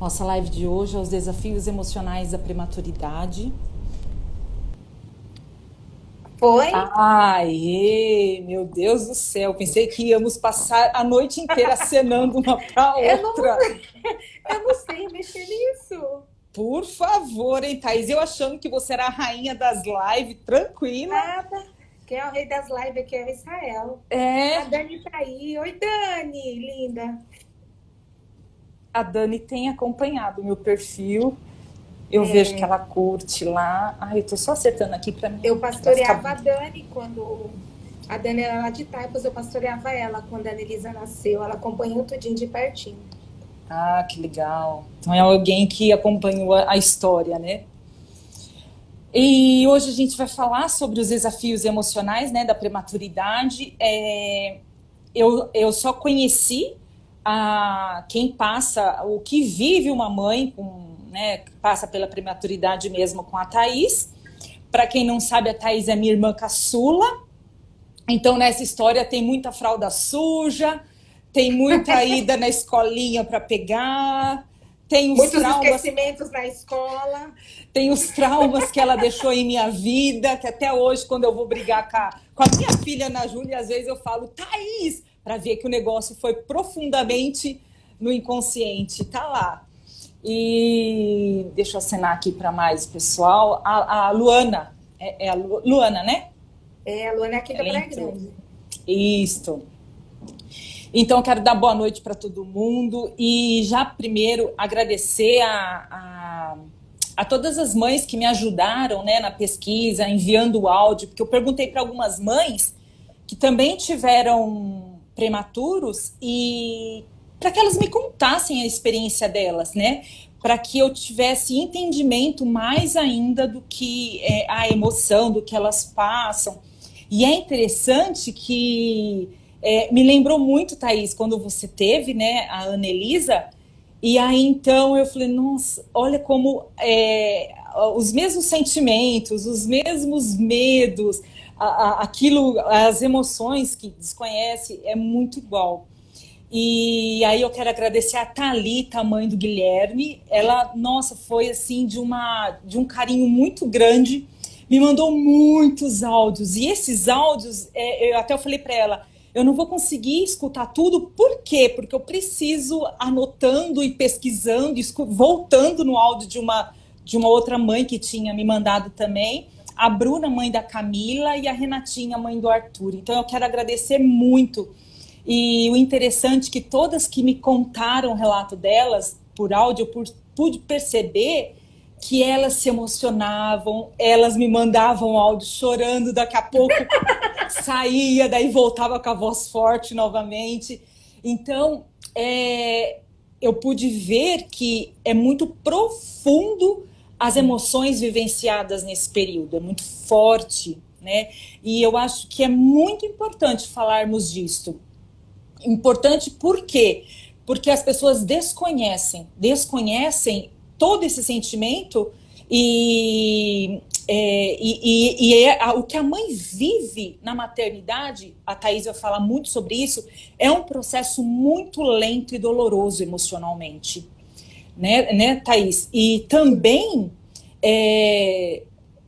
Nossa live de hoje é os desafios emocionais da prematuridade. Foi? Ai, meu Deus do céu, pensei que íamos passar a noite inteira acenando uma para Eu não, outra. eu não sei mexer nisso. Por favor, hein, Thaís? Eu achando que você era a rainha das lives, tranquila. Nada. Quem é o rei das lives aqui é o Israel. A É, Dani tá aí. Oi, Dani, linda. a Dani tem acompanhado o meu perfil. Eu vejo que ela curte lá. Ai, eu tô só acertando aqui Eu para ficar. pastoreava a Dani quando. A Dani era lá de Taipas, eu pastoreava ela quando a Anelisa nasceu. Ela acompanhou tudinho de pertinho. Ah, que legal. Então é alguém que acompanhou a história, né? E hoje a gente vai falar sobre os desafios emocionais, né, da prematuridade. Eu só conheci quem passa, o que vive uma mãe com, né, que passa pela prematuridade mesmo com a Thaís. Para quem não sabe, a Thaís é minha irmã caçula. Então, nessa história tem muita fralda suja, tem muita ida na escolinha para pegar, tem os Muitos traumas esquecimentos na escola. tem os traumas que ela deixou em minha vida, que até hoje, quando eu vou brigar com a minha filha Ana Júlia, às vezes eu falo, Thaís, para ver que o negócio foi profundamente no inconsciente. Tá lá. E deixa eu acenar aqui para mais pessoal. A Luana, é a Luana, né? É, a Luana é aqui da Ela Praia entrou. Grande. Isto. Então, eu quero dar boa noite para todo mundo e já primeiro agradecer a todas as mães que me ajudaram, né, na pesquisa, enviando o áudio, porque eu perguntei para algumas mães que também tiveram prematuros e para que elas me contassem a experiência delas, né, para que eu tivesse entendimento mais ainda do que a emoção, do que elas passam. E é interessante que me lembrou muito, Thaís, quando você teve, né, a Anelisa, e aí então eu falei, nossa, olha como os mesmos sentimentos, os mesmos medos, aquilo, as emoções que desconhece é muito igual. E aí eu quero agradecer a Thalita, a mãe do Guilherme. Ela, nossa, foi assim de um carinho muito grande. Me mandou muitos áudios. E esses áudios, eu falei para ela, eu não vou conseguir escutar tudo. Por quê? Porque eu preciso anotando e pesquisando, voltando no áudio de uma outra mãe que tinha me mandado também. A Bruna, mãe da Camila, e a Renatinha, mãe do Arthur. Então eu quero agradecer muito. E o interessante é que todas que me contaram o relato delas por áudio, eu pude perceber que elas se emocionavam, elas me mandavam áudio chorando, daqui a pouco saía, daí voltava com a voz forte novamente. Então, eu pude ver que é muito profundo as emoções vivenciadas nesse período, é muito forte, né? E eu acho que é muito importante falarmos disso. Importante por quê? Porque as pessoas desconhecem todo esse sentimento o que a mãe vive na maternidade, a Thaís vai falar muito sobre isso, é um processo muito lento e doloroso emocionalmente, né Thaís? E também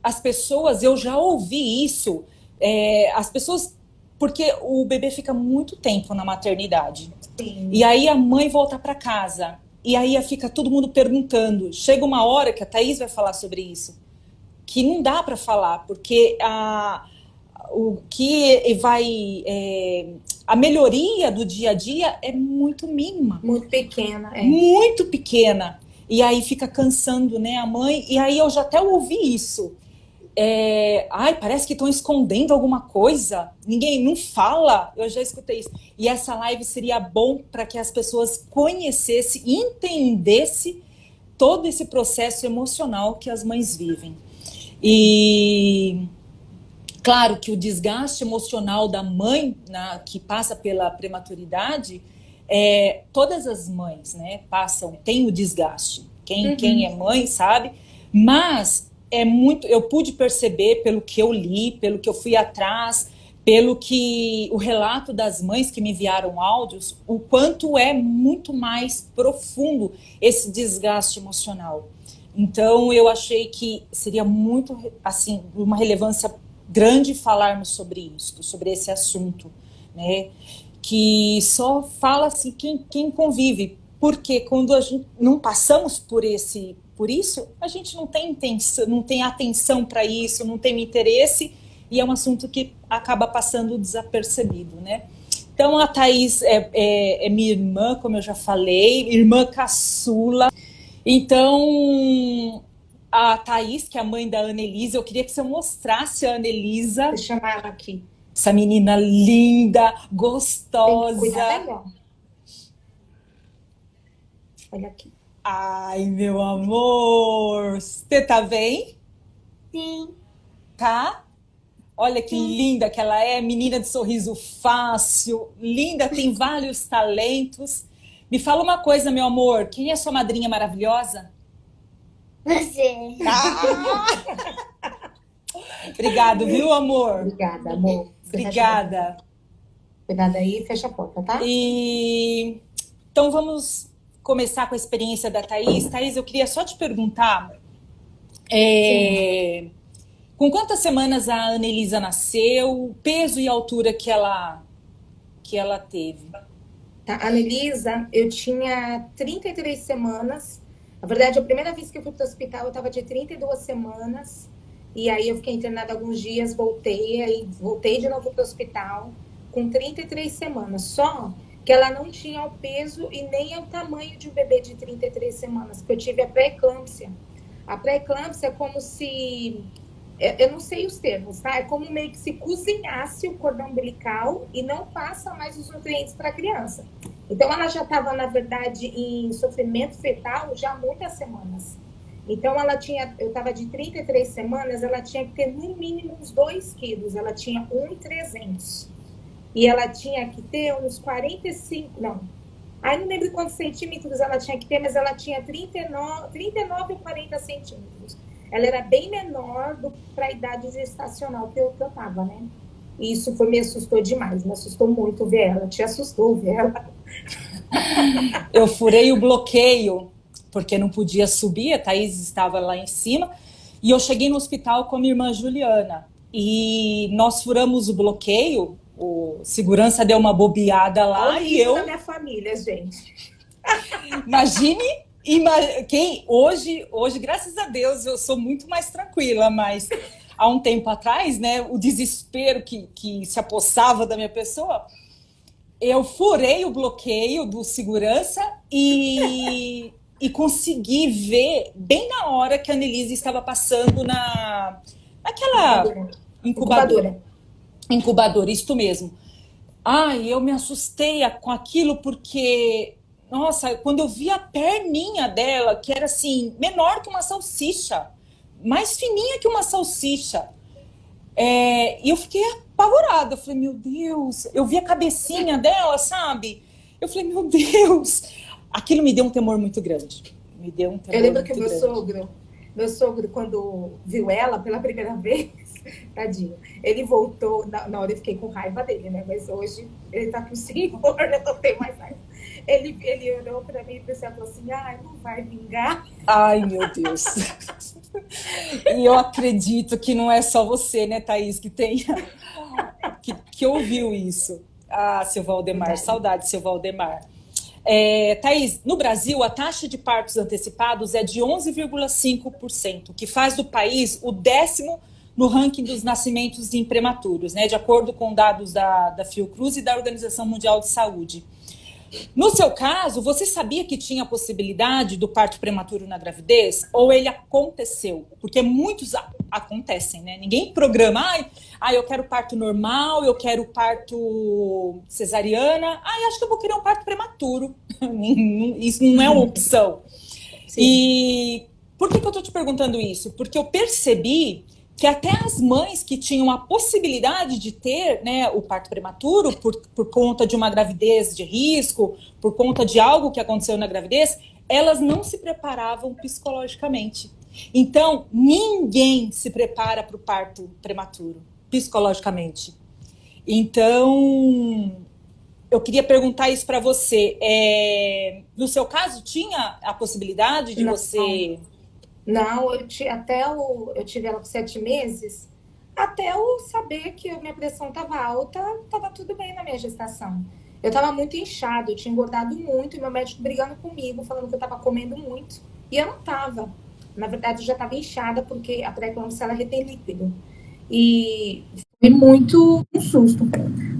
as pessoas, eu já ouvi isso, as pessoas, porque o bebê fica muito tempo na maternidade. Sim. E aí a mãe volta para casa. E aí fica todo mundo perguntando. Chega uma hora que a Thaís vai falar sobre isso, que não dá para falar, porque o que vai... a melhoria do dia a dia é muito mínima. Muito pequena, Muito pequena. E aí fica cansando, né, a mãe. E aí eu já até ouvi isso. Ai, parece que estão escondendo alguma coisa, ninguém não fala, eu já escutei isso. E essa live seria bom para que as pessoas conhecessem, entendessem todo esse processo emocional que as mães vivem. E claro que o desgaste emocional da mãe, que passa pela prematuridade, todas as mães, né, tem o desgaste. Quem é mãe sabe, mas eu pude perceber pelo que eu li, pelo que eu fui atrás, pelo que o relato das mães que me enviaram áudios, o quanto é muito mais profundo esse desgaste emocional. Então, eu achei que seria muito, assim, uma relevância grande falarmos sobre isso, sobre esse assunto, né? Que só fala assim quem convive, porque quando a gente não passamos por isso, a gente não tem intenção, não tem atenção para isso, não tem interesse, e é um assunto que acaba passando desapercebido, né? Então, a Thaís é minha irmã, como eu já falei, irmã caçula. Então, a Thaís, que é a mãe da Annelisa, eu queria que você mostrasse a Annelisa, Deixa eu chamar ela aqui. essa menina linda, Tem que cuidar gostosa. melhor. Olha aqui. Ai, meu amor, você tá bem? Sim, Tá? Olha que sim. linda que ela é, menina de sorriso fácil, linda, tem vários talentos. Me fala uma coisa, meu amor, quem é sua madrinha maravilhosa? Você. Ah! Obrigado, viu, amor? Obrigada, amor. Você Obrigada. Cuidado aí e fecha a porta, tá? E então vamos começar com a experiência da Thaís. Thaís, eu queria só te perguntar, com quantas semanas a Annelisa nasceu, peso e altura que ela teve? Tá, a Anelisa, eu tinha 33 semanas. Na verdade, a primeira vez que eu fui para o hospital, eu estava de 32 semanas. E aí eu fiquei internada alguns dias, voltei de novo para o hospital com 33 semanas. Só que ela não tinha o peso e nem o tamanho de um bebê de 33 semanas, porque eu tive a pré-eclâmpsia. A pré-eclâmpsia é como se... Eu não sei os termos, tá? É como meio que se cozinhasse o cordão umbilical e não passa mais os nutrientes para a criança. Então, ela já estava, na verdade, em sofrimento fetal já há muitas semanas. Então, eu estava de 33 semanas, ela tinha que ter no mínimo uns 2 quilos. Ela tinha 1,300. E ela tinha que ter uns 45, não. Aí não lembro quantos centímetros ela tinha que ter, mas ela tinha 39 ou 40 centímetros. Ela era bem menor para a idade gestacional que eu estava, né? E isso me assustou demais, me assustou muito ver ela. Te assustou ver ela? Eu furei o bloqueio, porque não podia subir, a Thaís estava lá em cima, e eu cheguei no hospital com a minha irmã Juliana. E nós furamos o bloqueio, o segurança deu uma bobeada lá. Olha e isso eu... na minha família, gente. Imagine, quem hoje, graças a Deus, eu sou muito mais tranquila, mas há um tempo atrás, né, o desespero que se apossava da minha pessoa, eu furei o bloqueio do segurança e consegui ver bem na hora que a Annelise estava passando naquela incubadora, isso mesmo. Ai, eu me assustei com aquilo porque, nossa, quando eu vi a perninha dela, que era assim, menor que uma salsicha, mais fininha que uma salsicha, e eu fiquei apavorada. Eu falei, meu Deus, eu vi a cabecinha dela, sabe? Eu falei, meu Deus, aquilo me deu um temor muito grande. Me deu um temor Eu lembro que muito grande. meu sogro, quando viu ela pela primeira vez, tadinho, ele voltou, na hora eu fiquei com raiva dele, né? Mas hoje ele tá com o senhor, eu não tenho mais raiva. Ele olhou pra mim e falou assim, não vai vingar. Ai, meu Deus. E eu acredito que não é só você, né, Thaís, que ouviu isso. Ah, seu Valdemar, Verdade. saudade, seu Valdemar. Thaís, no Brasil, a taxa de partos antecipados é de 11,5%, o que faz do país o 10º no ranking dos nascimentos prematuros, né, de acordo com dados da Fiocruz e da Organização Mundial de Saúde. No seu caso, você sabia que tinha a possibilidade do parto prematuro na gravidez? Ou ele aconteceu? Porque muitos acontecem, né? Ninguém programa, eu quero parto normal, eu quero parto cesariana, acho que eu vou querer um parto prematuro. Isso não é uma opção. Sim. E por que eu estou te perguntando isso? Porque eu percebi que até as mães que tinham a possibilidade de ter, né, o parto prematuro por conta de uma gravidez de risco, por conta de algo que aconteceu na gravidez, elas não se preparavam psicologicamente. Então, ninguém se prepara para o parto prematuro, psicologicamente. Então, eu queria perguntar isso para você. No seu caso, tinha a possibilidade de Não, você... não, eu tive ela com 7 meses, até eu saber que a minha pressão estava alta, estava tudo bem na minha gestação. Eu estava muito inchada, eu tinha engordado muito, e meu médico brigando comigo, falando que eu estava comendo muito, e eu não estava. Na verdade, eu já estava inchada, porque a pré-eclâmpsia, ela retém líquido. E foi muito um susto.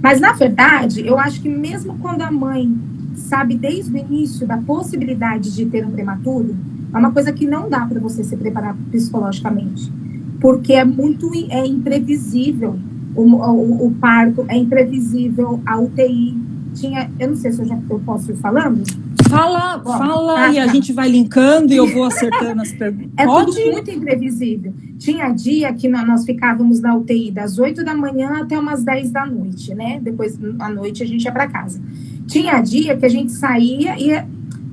Mas, na verdade, eu acho que mesmo quando a mãe sabe desde o início da possibilidade de ter um prematuro, é uma coisa que não dá para você se preparar psicologicamente, porque é imprevisível o parto, é imprevisível a UTI. Eu não sei se eu posso ir falando. Fala e a gente vai linkando e eu vou acertando as perguntas. Tudo muito imprevisível. Tinha dia que nós ficávamos na UTI das 8 da manhã até umas 10 da noite, né? Depois, à noite, a gente ia para casa. Tinha dia que a gente saía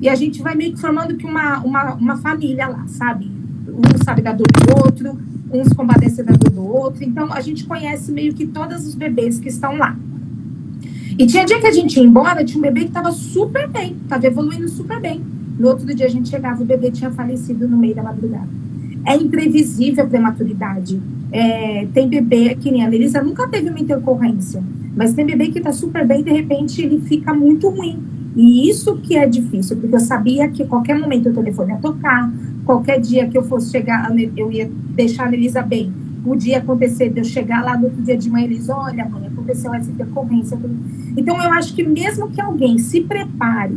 e a gente vai meio que formando que uma família lá, sabe? Um sabe da dor do outro, uns compadecem da dor do outro. Então, a gente conhece meio que todos os bebês que estão lá. E tinha dia que a gente ia embora, tinha um bebê que estava super bem, estava evoluindo super bem. No outro dia a gente chegava, o bebê tinha falecido no meio da madrugada. É imprevisível a prematuridade. Tem bebê, que nem a Melissa, nunca teve uma intercorrência, mas tem bebê que está super bem e de repente ele fica muito ruim. E isso que é difícil, porque eu sabia que a qualquer momento o telefone ia tocar, qualquer dia que eu fosse chegar, eu ia deixar a Melissa bem. Podia acontecer de eu chegar lá no outro dia de manhã, eles, olha, mãe, aconteceu essa intercorrência. Então, eu acho que mesmo que alguém se prepare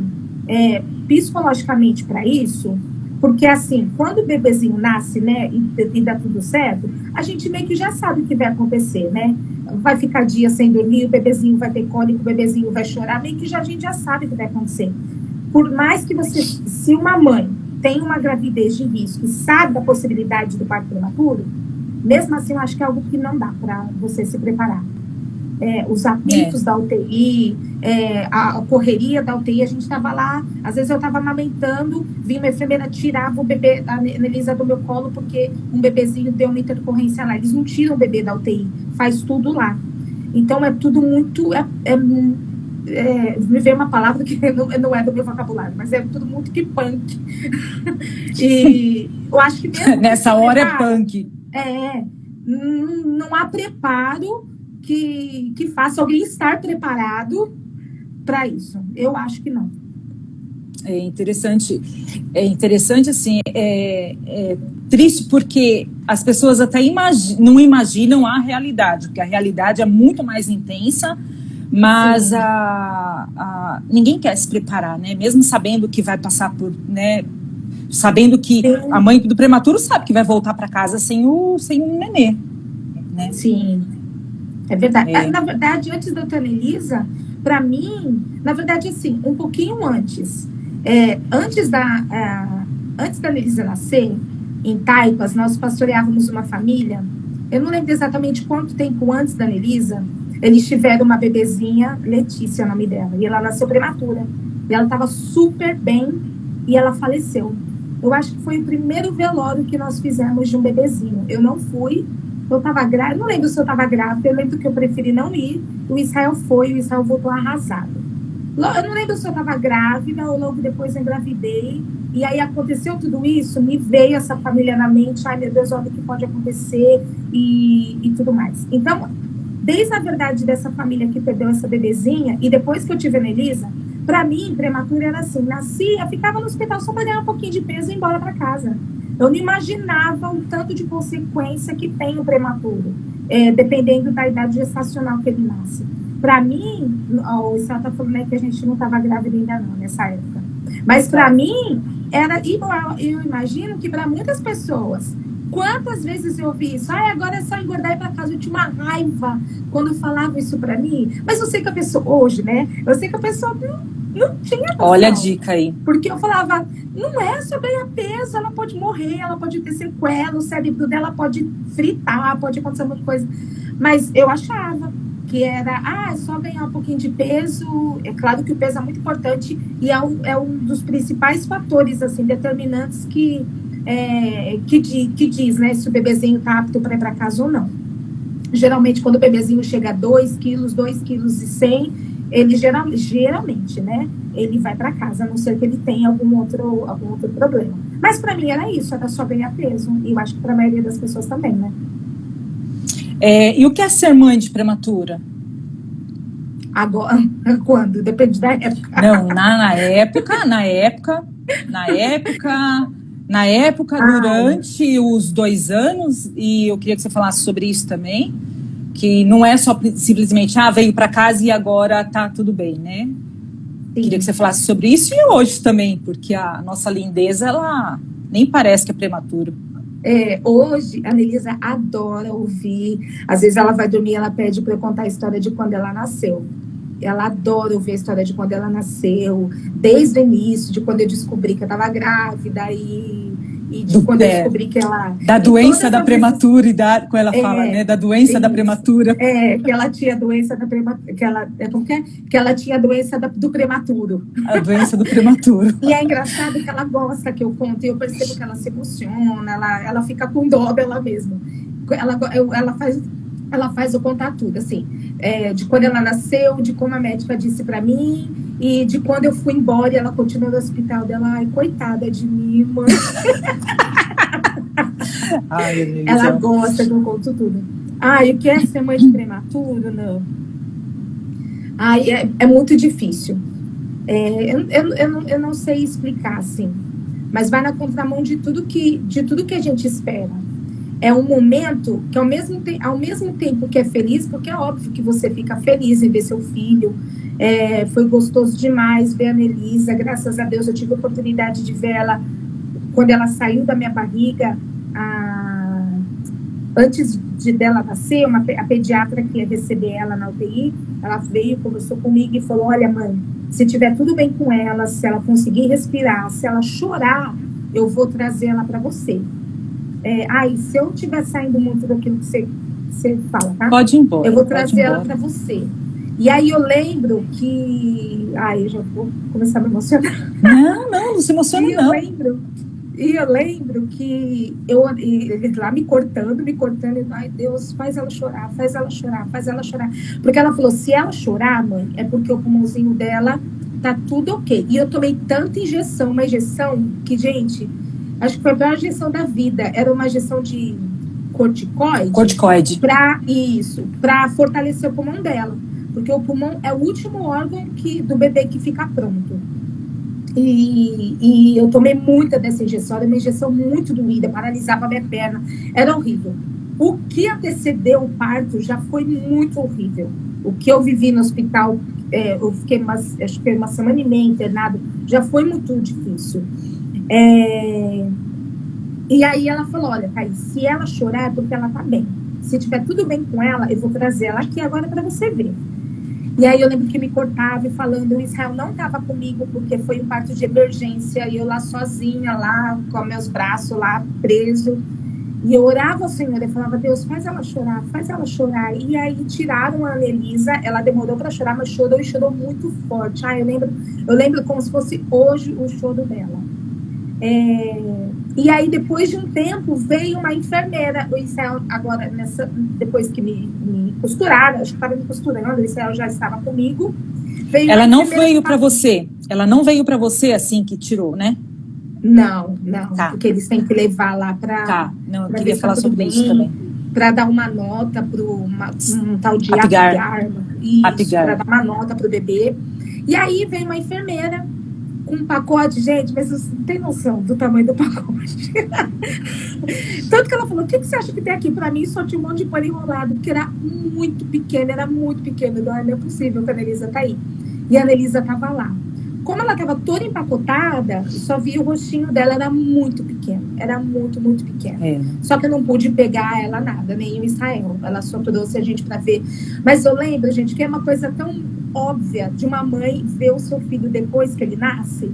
psicologicamente para isso, porque assim, quando o bebezinho nasce, né, e dá tudo certo, a gente meio que já sabe o que vai acontecer, né? Vai ficar dias sem dormir, o bebezinho vai ter cólica, o bebezinho vai chorar, meio que a gente já sabe o que vai acontecer. Por mais que se uma mãe tem uma gravidez de risco e sabe da possibilidade do parto prematuro, mesmo assim, eu acho que é algo que não dá para você se preparar. Os apitos da UTI, a correria da UTI, a gente estava lá, às vezes eu estava amamentando, vinha uma enfermeira, tirava o bebê da Elisa do meu colo, porque um bebezinho deu uma intercorrência lá. Eles não tiram o bebê da UTI, faz tudo lá. Então, é tudo muito... me veio uma palavra que não é do meu vocabulário, mas é tudo muito que punk. E eu acho que mesmo nessa hora é punk. Não há preparo que faça alguém estar preparado para isso. Eu acho que não. É interessante assim, triste porque as pessoas até não imaginam a realidade, porque a realidade é muito mais intensa, mas ninguém quer se preparar, né? Mesmo sabendo que vai passar por, né? Sabendo que a mãe do prematuro sabe que vai voltar para casa sem um nenê, né? Sim, é verdade. Na verdade, antes da Tânia Elisa, para mim, na verdade, assim, um pouquinho antes. Antes da Elisa nascer, em Taipas, nós pastoreávamos uma família. Eu não lembro exatamente quanto tempo antes da Elisa, eles tiveram uma bebezinha, Letícia é o nome dela, e ela nasceu prematura. E ela estava super bem e ela faleceu. Eu acho que foi o primeiro velório que nós fizemos de um bebezinho. Eu não fui, eu estava grávida, não lembro se eu estava grávida, eu lembro que eu preferi não ir. O Israel foi, o Israel voltou arrasado. Eu não lembro se eu estava grávida ou logo depois eu engravidei. E aí aconteceu tudo isso, me veio essa família na mente, ai meu Deus, olha o que pode acontecer e tudo mais. Então, desde a verdade dessa família que perdeu essa bebezinha, e depois que eu tive a Elisa, para mim, prematura era assim, nascia, ficava no hospital só para ganhar um pouquinho de peso e ir embora para casa. Eu não imaginava o tanto de consequência que tem o prematuro, dependendo da idade gestacional que ele nasce. Para mim, o Israel está falando, né, que a gente não estava grávida ainda não, nessa época. Mas para mim, era igual. Eu imagino que para muitas pessoas, quantas vezes eu ouvi isso? Agora é só engordar e ir para casa. Eu tinha uma raiva quando falavam isso para mim. Mas eu sei que a pessoa, hoje, né? Eu sei que a pessoa não tinha noção. Olha a dica aí. Porque eu falava, não é só ganhar peso, ela pode morrer, ela pode ter sequela, o cérebro dela pode fritar, pode acontecer muita coisa. Mas eu achava que era, é só ganhar um pouquinho de peso. É claro que o peso é muito importante e é um dos principais fatores, assim, determinantes que diz, né, se o bebezinho tá apto para ir para casa ou não. Geralmente, quando o bebezinho chega a 2 quilos, 2,1 kg, ele geralmente, né? Ele vai para casa, a não ser que ele tenha algum outro problema. Mas para mim era isso, era só ganhar peso. E eu acho que para a maioria das pessoas também, né? E o que é ser mãe de prematura? Agora, quando? Depende da época. Não, na época, durante os 2 anos, e eu queria que você falasse sobre isso também, que não é só simplesmente, veio para casa e agora tá tudo bem, né? Sim. Queria que você falasse sobre isso e hoje também, porque a nossa lindeza, ela nem parece que é prematura. Hoje, a Anelisa adora ouvir. Às vezes ela vai dormir, ela pede para eu contar a história de quando ela nasceu. Ela adora ouvir a história de quando ela nasceu, desde o início, de quando eu descobri que eu estava grávida e de quando eu descobri que ela... Da doença da prematura, como ela fala, né? Da doença da prematura. Que ela tinha doença da prematura, que ela tinha a doença do prematuro. A doença do prematuro. E é engraçado que ela gosta que eu conte, eu percebo que ela se emociona, ela fica com dó dela mesma. Ela faz eu contar tudo, assim, de quando ela nasceu, de como a médica disse pra mim, e de quando eu fui embora e ela continuou no hospital dela. Ai, coitada de mim, mãe. Ela gosta que eu conto tudo. E o que é ser mãe de prematuro? Não. É muito difícil. Eu não sei explicar, assim, mas vai na contramão de tudo que a gente espera. É um momento que, ao mesmo tempo que é feliz, porque é óbvio que você fica feliz em ver seu filho. Foi gostoso demais ver a Anelisa. Graças a Deus eu tive a oportunidade de ver ela quando ela saiu da minha barriga. Antes dela nascer, a pediatra que ia receber ela na UTI, ela veio, conversou comigo e falou: olha, mãe, se tiver tudo bem com ela, se ela conseguir respirar, se ela chorar, eu vou trazer ela para você. Se eu estiver saindo muito daquilo que você fala, tá? Pode ir embora. Eu vou trazer ela para você. E aí eu lembro que... eu já vou começar a me emocionar. Não se emociona, não. Eu lembro que ele lá me cortando, ai, Deus, faz ela chorar. Porque ela falou, se ela chorar, mãe, é porque o pulmãozinho dela tá tudo ok. E eu tomei tanta injeção, uma injeção que, gente... Acho que foi a pior injeção da vida. Era uma injeção de corticoide. Corticoide. Para fortalecer o pulmão dela. Porque o pulmão é o último órgão do bebê que fica pronto. E eu tomei muita dessa injeção. Era uma injeção muito doída, paralisava a minha perna. Era horrível. O que antecedeu o parto já foi muito horrível. O que eu vivi no hospital, eu fiquei acho que uma semana e meia internada, já foi muito difícil. E aí ela falou, olha, Thaís, se ela chorar é porque ela tá bem. Se tiver tudo bem com ela, eu vou trazer ela aqui agora para você ver. E aí eu lembro que me cortava e falando, o Israel não estava comigo porque foi um parto de emergência e eu lá sozinha, lá com meus braços lá preso. E eu orava ao Senhor, eu falava, Deus, faz ela chorar. E aí tiraram a Anelisa, ela demorou para chorar, mas chorou e chorou muito forte. Eu lembro como se fosse hoje o choro dela. E aí, depois de um tempo, veio uma enfermeira. O Israel, agora, depois que me costuraram, acho que estava me costurando, o Israel já estava comigo. Ela não veio para você? Ela não veio para você assim que tirou, né? Não, tá. Porque eles têm que levar lá para... Tá, não, eu queria falar sobre isso também. Para dar uma nota para um tal de Apgar. Isso, para dar uma nota para o bebê. E aí veio uma enfermeira com um pacote, gente, mas você não tem noção do tamanho do pacote. Tanto que ela falou, o que você acha que tem aqui? Para mim só tinha um monte de pano enrolado, porque era muito pequeno. Não é possível que a Anelisa tá aí. E a Anelisa tava lá. Como ela estava toda empacotada, só vi o rostinho dela, era muito pequeno. Era muito, muito pequeno. Só que eu não pude pegar ela nada, nem o Israel. Ela só trouxe a gente para ver. Mas eu lembro, gente, que é uma coisa tão óbvia de uma mãe ver o seu filho depois que ele nasce.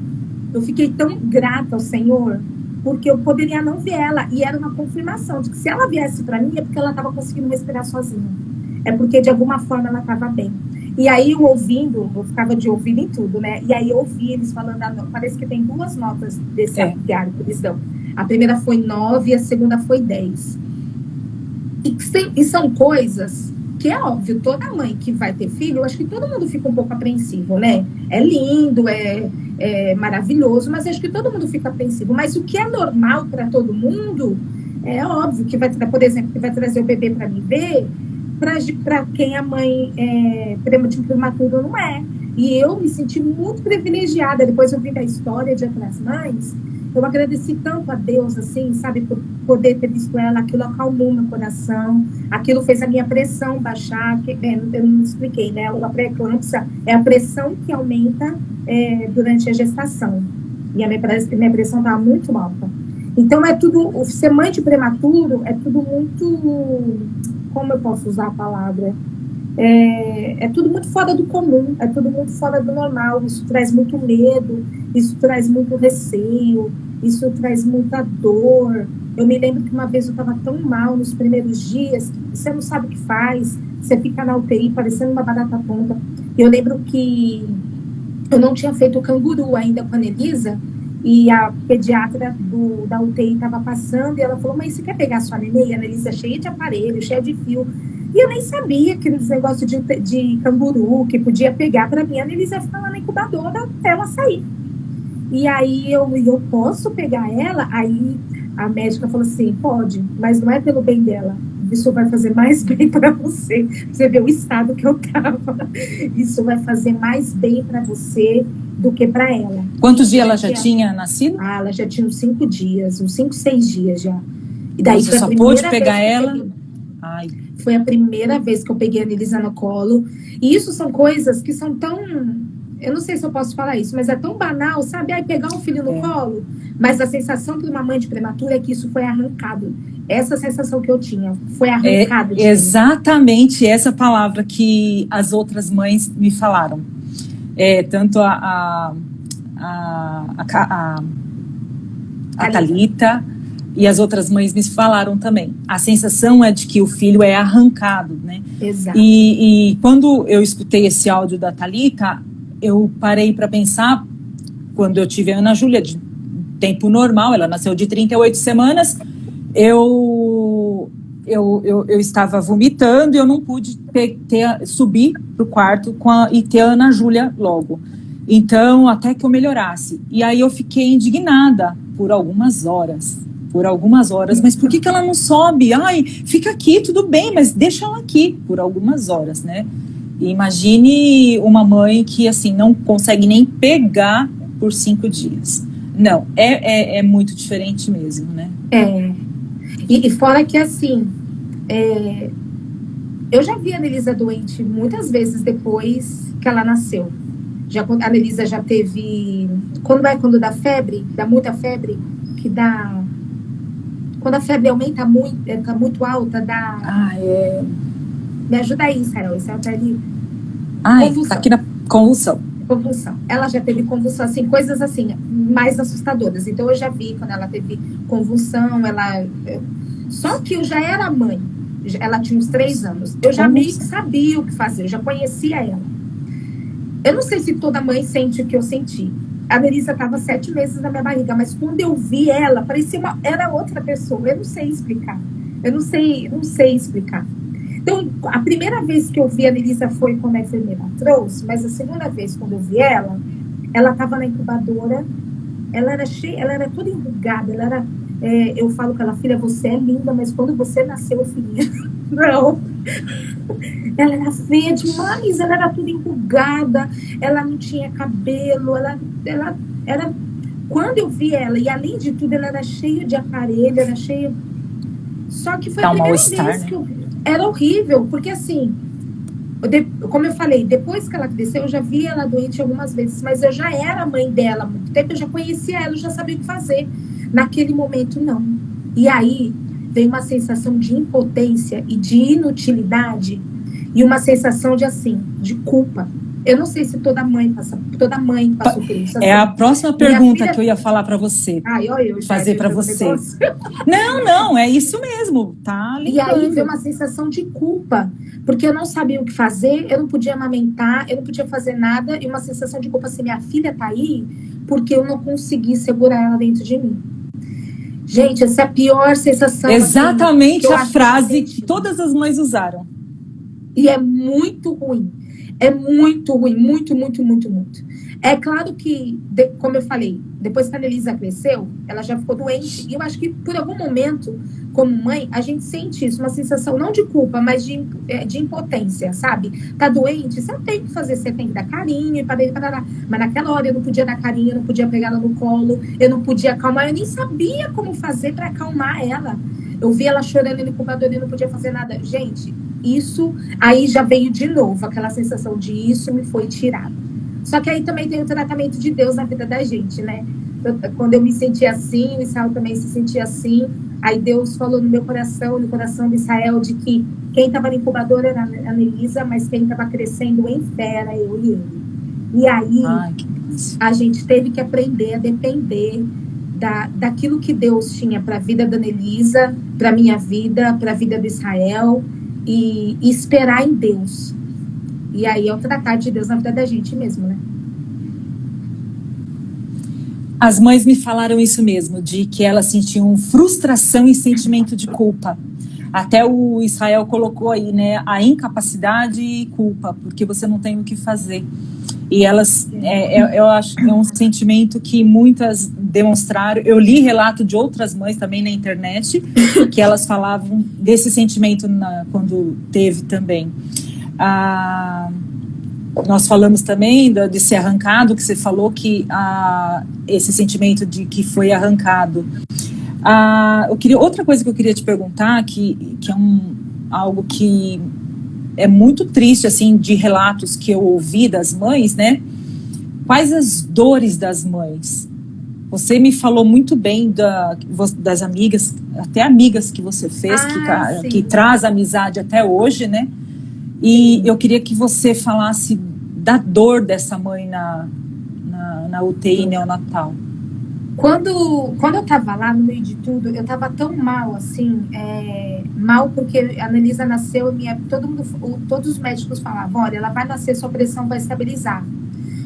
Eu fiquei tão grata ao Senhor, porque eu poderia não ver ela. E era uma confirmação de que se ela viesse para mim, é porque ela estava conseguindo respirar sozinha. É porque, de alguma forma, ela estava bem. E aí, eu ficava de ouvido em tudo, né? E aí, eu ouvi eles falando, parece que tem 2 notas desse diário que eles dão. A primeira foi 9 e a segunda foi 10. E E são coisas que é óbvio, toda mãe que vai ter filho, eu acho que todo mundo fica um pouco apreensivo, né? É lindo, é maravilhoso, mas acho que todo mundo fica apreensivo. Mas o que é normal para todo mundo, é óbvio que vai, por exemplo, que vai trazer o bebê para me ver, para quem a mãe é prematuro não é. E eu me senti muito privilegiada. Depois eu vi da história de outras mães, eu agradeci tanto a Deus, assim, sabe, por poder ter visto ela. Aquilo acalmou meu coração, aquilo fez a minha pressão baixar. Eu não expliquei, né? A pré-eclâmpsia é a pressão que aumenta durante a gestação. E a minha pressão estava muito alta. Então, é tudo, ser mãe de prematuro é tudo muito, como eu posso usar a palavra? É tudo muito fora do comum, é tudo muito fora do normal. Isso traz muito medo, isso traz muito receio, isso traz muita dor. Eu me lembro que uma vez eu estava tão mal nos primeiros dias, que você não sabe o que faz, você fica na UTI parecendo uma barata tonta. Eu lembro que eu não tinha feito o canguru ainda com a Anelisa, e a pediatra da UTI estava passando, e ela falou, mas você quer pegar a sua nenê? E a Anelisa cheia de aparelho, cheia de fio. E eu nem sabia que esse negócio de canguru, que podia pegar para mim. A Anelisa ia ficar lá na incubadora até ela sair. E aí eu posso pegar ela? Aí a médica falou assim, pode, mas não é pelo bem dela. Isso vai fazer mais bem para você. Você vê o estado que eu estava. Isso vai fazer mais bem para você do que para ela. Quantos dias ela já tinha nascido? Ah, ela já tinha uns 5 dias, uns 5, 6 dias já. E daí você só pôde pegar ela? Ai. Foi a primeira vez que eu peguei a Anelisa no colo. E isso são coisas que são tão... Eu não sei se eu posso falar isso, mas é tão banal, sabe? Aí pegar um filho no colo. Mas a sensação de uma mãe de prematura é que isso foi arrancado. Essa sensação que eu tinha foi arrancado. Exatamente essa palavra que as outras mães me falaram. Tanto a Thalita e as outras mães me falaram também. A sensação é de que o filho é arrancado, né? Exato. E quando eu escutei esse áudio da Thalita, eu parei para pensar, quando eu tive a Ana Júlia, de tempo normal, ela nasceu de 38 semanas, eu estava vomitando e eu não pude subir para o quarto e ter a Ana Júlia logo. Então, até que eu melhorasse. E aí eu fiquei indignada por algumas horas, mas por que ela não sobe? Ai, fica aqui, tudo bem, mas deixa ela aqui por algumas horas, né? E imagine uma mãe que, assim, não consegue nem pegar por 5 dias. Não, é muito diferente mesmo, né? E fora que, assim, eu já vi a Anelisa doente muitas vezes depois que ela nasceu. A Anelisa já teve... Quando dá febre, dá muita febre, que dá... Quando a febre aumenta muito, tá muito alta, dá... Me ajuda aí, Israel. Israel tá ali. Convulsão. Tá aqui na convulsão. Convulsão. Ela já teve convulsão, assim, coisas assim, mais assustadoras. Então, eu já vi quando ela teve convulsão, Só que eu já era mãe. Ela tinha uns 3 anos. Eu já meio que sabia o que fazer, eu já conhecia ela. Eu não sei se toda mãe sente o que eu senti. A Melissa estava 7 meses na minha barriga, mas quando eu vi ela, parecia era outra pessoa. Eu não sei explicar. Eu não sei explicar. Então, a primeira vez que eu vi a Melissa foi quando a enfermeira trouxe, mas a segunda vez, quando eu vi ela estava na incubadora, ela era cheia, ela era toda enrugada, ela era... eu falo com ela, filha, você é linda, mas quando você nasceu, filha, não. Ela era feia demais, ela era toda enrugada, ela não tinha cabelo, ela era... Quando eu vi ela, e além de tudo, ela era cheia de aparelho, era cheia... Só que foi a primeira vez que eu vi. Era horrível, porque assim, como eu falei, depois que ela cresceu, eu já vi ela doente algumas vezes, mas eu já era mãe dela há muito tempo, eu já conhecia ela, eu já sabia o que fazer. Naquele momento, não. E aí, veio uma sensação de impotência e de inutilidade e uma sensação de, assim, de culpa. Eu não sei se toda mãe passa por isso. Assim, a próxima pergunta que eu ia falar para você. Fazer para você. Não, é isso mesmo. Tá linkando. E aí veio uma sensação de culpa, porque eu não sabia o que fazer, eu não podia amamentar, eu não podia fazer nada, e uma sensação de culpa assim, minha filha tá aí, porque eu não consegui segurar ela dentro de mim. Gente, essa é a pior sensação. Exatamente assim, a frase que todas as mães usaram. E é muito ruim. É muito ruim, muito, muito, muito, muito. É claro que, como eu falei, depois que a Anelisa cresceu, ela já ficou doente. E eu acho que, por algum momento, como mãe, a gente sente isso, uma sensação não de culpa, mas de impotência, sabe? Tá doente, você não tem o que fazer, você tem que dar carinho e parará. Mas naquela hora eu não podia dar carinho, eu não podia pegar ela no colo, eu não podia acalmar, eu nem sabia como fazer para acalmar ela. Eu vi ela chorando no incubador e não podia fazer nada. Gente, isso aí já veio de novo, aquela sensação de isso me foi tirado. Só que aí também tem o tratamento de Deus na vida da gente, né? Quando eu me senti assim, o Israel também se sentia assim. Aí Deus falou no meu coração, no coração de Israel, de que quem estava no incubador era a Anelisa, mas quem estava crescendo em fé era eu e ele. E aí a gente teve que aprender a depender daquilo que Deus tinha para a vida da Anelisa, para a minha vida, para a vida do Israel, e esperar em Deus. E aí é o tratar de Deus na vida da gente mesmo, né? As mães me falaram isso mesmo, de que elas sentiam frustração e sentimento de culpa. Até o Israel colocou aí, né, a incapacidade e culpa, porque você não tem o que fazer. E elas, eu acho que é um sentimento que muitas demonstraram. Eu li relato de outras mães também na internet, que elas falavam desse sentimento quando teve também. Nós falamos também de ser arrancado, que você falou que esse sentimento de que foi arrancado. Outra coisa que eu queria te perguntar, que é algo que é muito triste, assim, de relatos que eu ouvi das mães, né? Quais as dores das mães? Você me falou muito bem das amigas, até amigas que você fez, que traz amizade até hoje, né? E eu queria que você falasse da dor dessa mãe na UTI neonatal. Quando eu tava lá, no meio de tudo, eu tava tão mal, assim, mal porque a Anelisa nasceu e todos os médicos falavam, olha, ela vai nascer, sua pressão vai estabilizar.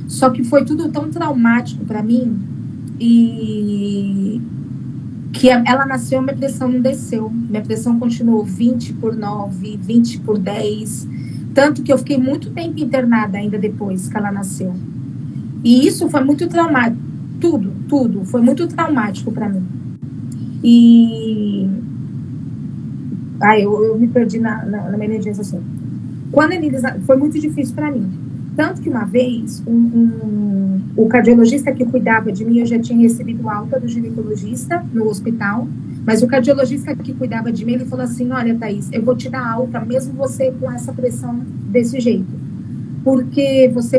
Só que foi tudo tão traumático para mim, e que ela nasceu, minha pressão não desceu. Minha pressão continuou 20/9, 20/10, tanto que eu fiquei muito tempo internada ainda depois que ela nasceu. E isso foi muito traumático. Tudo foi muito traumático para mim. E eu me perdi na minha emergência assim. Quando a Anelisa, foi muito difícil para mim. Tanto que uma vez o cardiologista que cuidava de mim, eu já tinha recebido alta do ginecologista no hospital, mas o cardiologista que cuidava de mim, ele falou assim, olha, Thaís, eu vou te dar alta mesmo você com essa pressão desse jeito. Porque você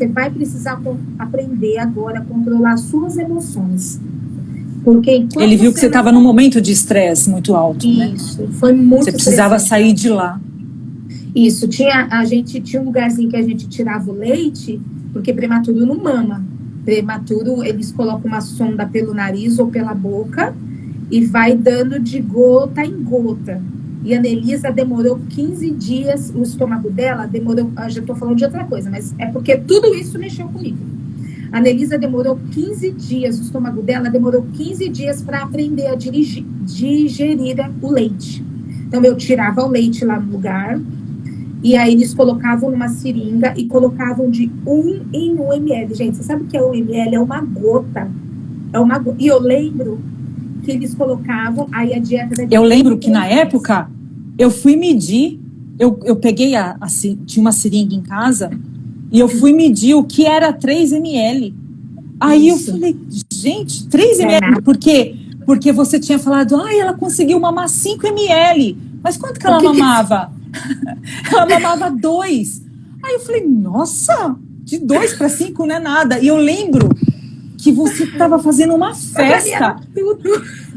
vai precisar aprender agora a controlar as suas emoções. Porque ele viu que você estava num momento de estresse muito alto, né? Isso, foi muito. Você precisava sair de lá. Isso, a gente tinha um lugarzinho que a gente tirava o leite, porque prematuro não mama. Prematuro, eles colocam uma sonda pelo nariz ou pela boca e vai dando de gota em gota. E a Anelisa demorou 15 dias, o estômago dela demorou, já estou falando de outra coisa, mas é porque tudo isso mexeu comigo. A Anelisa demorou 15 dias, o estômago dela demorou 15 dias para aprender a digerir o leite. Então, eu tirava o leite lá no lugar, e aí eles colocavam numa seringa e colocavam de 1 em 1 ml. Gente, você sabe o que é 1 ml? É uma gota. E eu lembro que eles colocavam, aí a dieta da... Eu lembro que na época eu fui medir, eu peguei tinha uma seringa em casa e eu fui medir o que era 3 ml. Aí eu falei, gente, 3 ml, por quê? Porque você tinha falado, ela conseguiu mamar 5 ml. Mas quanto que ela mamava? Ela mamava 2. Aí eu falei, nossa, de 2 para 5 não é nada. E eu lembro que você estava fazendo uma festa.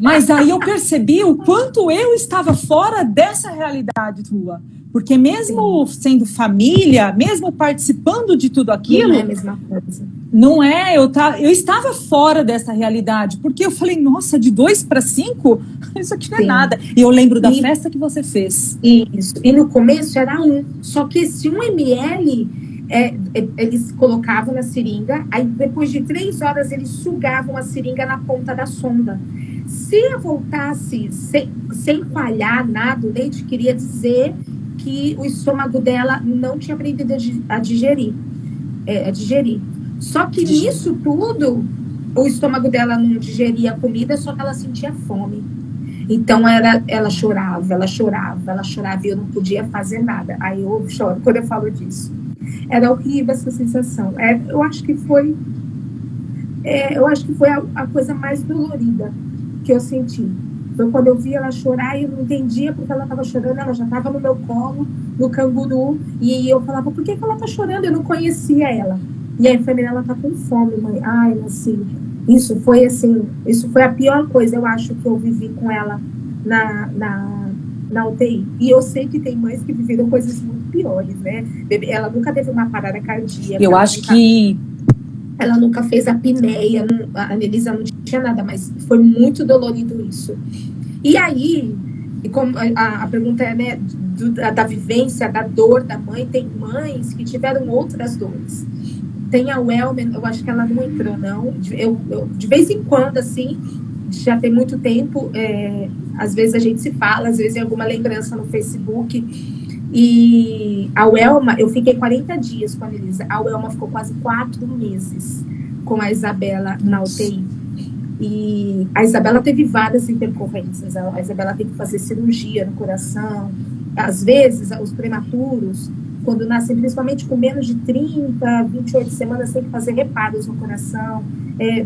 Mas aí eu percebi o quanto eu estava fora dessa realidade tua. Porque mesmo sendo família, mesmo participando de tudo aquilo... Não é a mesma coisa. Não é, eu estava fora dessa realidade. Porque eu falei, nossa, de 2 para 5? Isso aqui não é nada. E eu lembro da festa que você fez. Isso. E no começo era 1. Só que esse 1 ml... eles colocavam na seringa, aí depois de 3 horas eles sugavam a seringa na ponta da sonda. Se eu voltasse sem falhar nada, o leite queria dizer que o estômago dela não tinha aprendido a digerir. A digerir. Só que nisso tudo, o estômago dela não digeria a comida, só que ela sentia fome. Então ela chorava e eu não podia fazer nada. Aí eu choro quando eu falo disso. Era horrível essa sensação. Eu acho que foi a coisa mais dolorida que eu senti. Foi quando eu vi ela chorar e eu não entendia porque ela estava chorando. Ela já estava no meu colo, no canguru, e eu falava, por que ela está chorando? Eu não conhecia ela. E a enfermeira, ela está com fome, mãe. Ai, assim, isso foi a pior coisa, eu acho, que eu vivi com ela na UTI. E eu sei que tem mães que viveram coisas muito piores, né? Ela nunca teve uma parada cardíaca. Eu acho que ela nunca fez apneia, a Anelisa não tinha nada, mas foi muito dolorido isso. E aí, como a pergunta é, né, da vivência, da dor da mãe, tem mães que tiveram outras dores. Tem a Welmer, eu acho que ela não entrou, não. Eu de vez em quando, assim, já tem muito tempo, às vezes a gente se fala, às vezes tem alguma lembrança no Facebook. E a Welma, eu fiquei 40 dias com a Anelisa. A Welma ficou quase 4 meses com a Isabela na UTI. E a Isabela teve várias intercorrências. A Isabela teve que fazer cirurgia no coração. Às vezes, os prematuros, quando nascem, principalmente com menos de 30, 28 semanas, tem que fazer reparos no coração.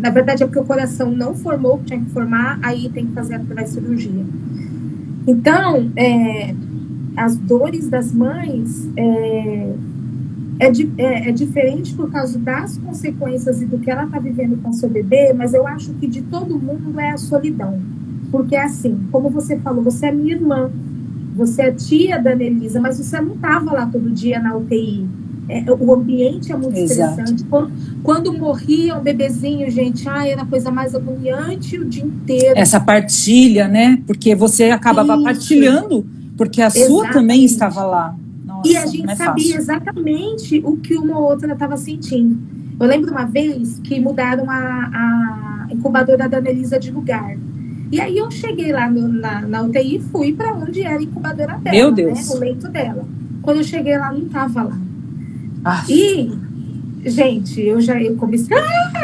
Na verdade, é porque o coração não formou o que tinha que formar, aí tem que fazer a cirurgia. Então, as dores das mães é diferente por causa das consequências e do que ela está vivendo com seu bebê, mas eu acho que de todo mundo é a solidão. Porque, assim, como você falou, você é minha irmã, você é tia da Anelisa, mas você não estava lá todo dia na UTI. O ambiente é muito estressante. Quando morria um bebezinho, gente, era a coisa mais agoniante o dia inteiro. Essa partilha, né? Porque você acabava partilhando, porque a sua também estava lá. Nossa, e a gente sabia exatamente o que uma ou outra estava sentindo. Eu lembro uma vez que mudaram a incubadora da Anelisa de lugar. E aí eu cheguei lá na UTI e fui para onde era a incubadora dela, meu Deus, né, o leito dela. Quando eu cheguei lá, não estava lá. E, gente, eu comecei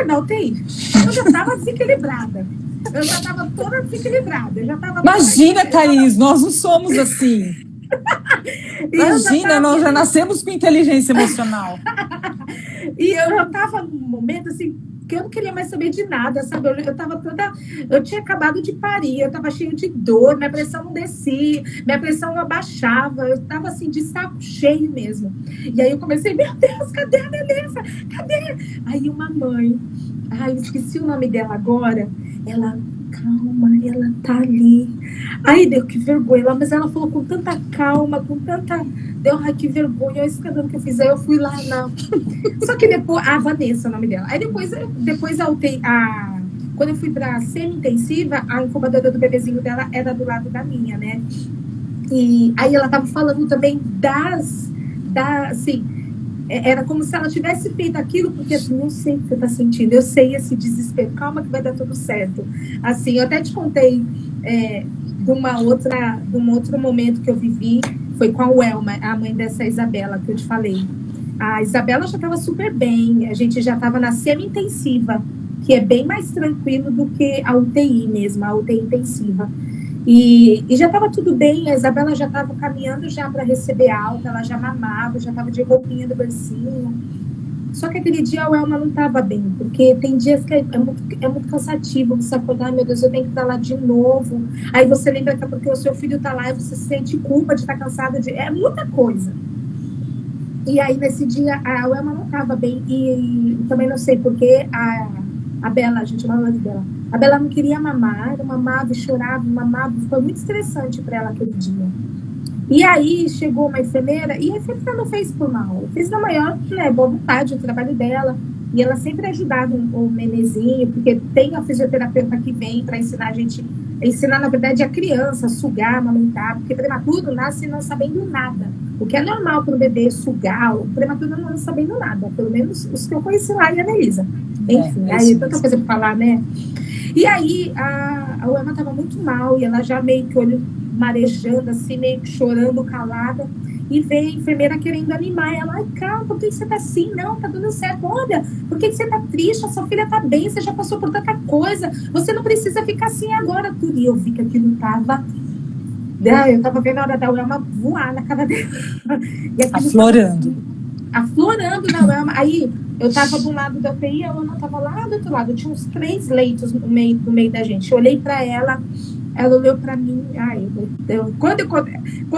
na UTI. Eu já estava desequilibrada. Eu já estava toda desequilibrada. Imagina, Thaís, nós não somos assim. Imagina, nós já nascemos com inteligência emocional. E eu já estava num momento assim que eu não queria mais saber de nada, sabe? Eu tinha acabado de parir, eu estava cheio de dor, minha pressão não descia, minha pressão não abaixava, eu estava assim de saco cheio mesmo. E aí eu comecei, meu Deus, cadê a Anelisa? Cadê? Aí uma mãe, eu esqueci o nome dela agora, ela, calma, ela tá ali. Ai, deu que vergonha, mas ela falou com tanta calma, com tanta... que vergonha, olha esse cabelo que eu fiz. Aí eu fui lá, Só que depois... Vanessa é o nome dela. Aí depois quando eu fui pra semi-intensiva, a incubadora do bebezinho dela era do lado da minha, né? E aí ela tava falando também assim... Era como se ela tivesse feito aquilo, porque assim, eu sei o que você está sentindo, eu sei esse desespero, calma que vai dar tudo certo. Assim, eu até te contei de um outro momento que eu vivi, foi com a Welma, a mãe dessa Isabela que eu te falei. A Isabela já estava super bem, a gente já estava na semi-intensiva, que é bem mais tranquilo do que a UTI mesmo, a UTI intensiva. E já estava tudo bem, a Isabela já estava caminhando já para receber alta, ela já mamava, já estava de roupinha do bercinho. Só que aquele dia a Welma não estava bem, porque tem dias que é muito cansativo você acordar, meu Deus, eu tenho que estar lá de novo. Aí você lembra que é porque o seu filho está lá e você sente culpa de estar cansada, é muita coisa. E aí nesse dia a Welma não estava bem, e também não sei porque a Bela, a gente chamava de Bela. A Bela não queria mamar, ela mamava e chorava, foi muito estressante para ela aquele dia. E aí chegou uma enfermeira, e a enfermeira não fez por mal, fez na maior boa vontade o trabalho dela, e ela sempre ajudava o menezinho, porque tem a fisioterapeuta que vem para ensinar a gente, na verdade a criança a sugar, amamentar, porque prematuro nasce não sabendo nada. O que é normal para o bebê sugar, o prematuro não sabendo nada, pelo menos os que eu conheci lá e a Anelisa. Enfim, aí tanta coisa para falar, né? E aí a Uelma estava muito mal, e ela já meio que olho marejando, assim, meio que chorando, calada. E veio a enfermeira querendo animar ela. Ai, calma, por que você tá assim? Não, tá dando certo. Olha, por que você tá triste? A sua filha tá bem, você já passou por tanta coisa. Você não precisa ficar assim agora, tudo. E eu vi que aquilo tava... Eu tava vendo a hora da Uelma voar na cara dela. Aflorando. Aflorando na Uelma. Aí eu tava do lado da UTI, a Uelma tava lá do outro lado. Tinha uns 3 leitos no meio da gente. Eu olhei pra ela, ela olhou pra mim. Ai, quando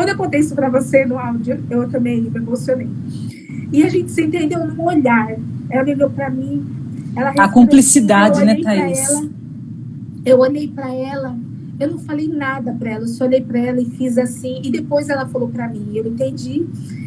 eu contei isso pra você no áudio, eu também me emocionei. E a gente se entendeu no olhar. Ela olhou pra mim. A cumplicidade, né, Thaís? Eu olhei pra ela, eu não falei nada pra ela, eu só olhei pra ela e fiz assim. E depois ela falou pra mim, eu entendi.